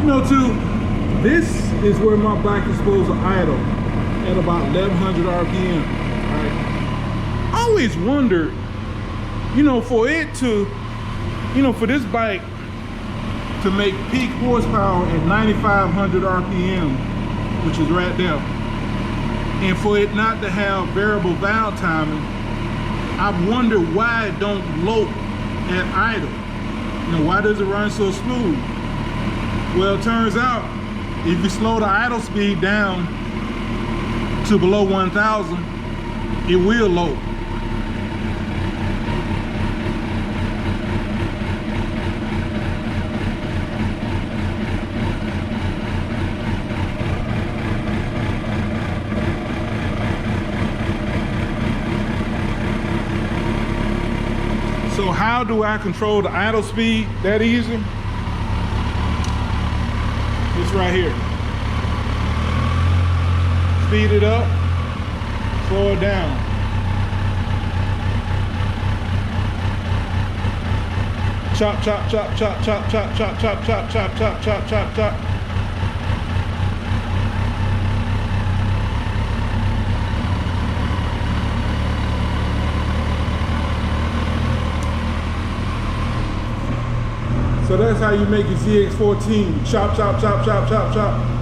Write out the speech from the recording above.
You know, too, this is where my bike is supposed to idle at about 1100 RPM, right? I always wondered, you know, for it to, you know, for this bike to make peak horsepower at 9500 RPM, which is right there, and for it not to have variable valve timing, I wonder why it don't lope at idle. You know, why does it run so smooth? Well, it turns out if you slow the idle speed down to below 1000, it will lope. So how do I control the idle speed that easy? It's right here. Speed it up, slow it down. Chop, chop, chop, chop, chop, chop, chop, chop, chop, chop, chop, chop, chop, chop. So that's how you make your ZX14. Chop, chop, chop, chop, chop, chop.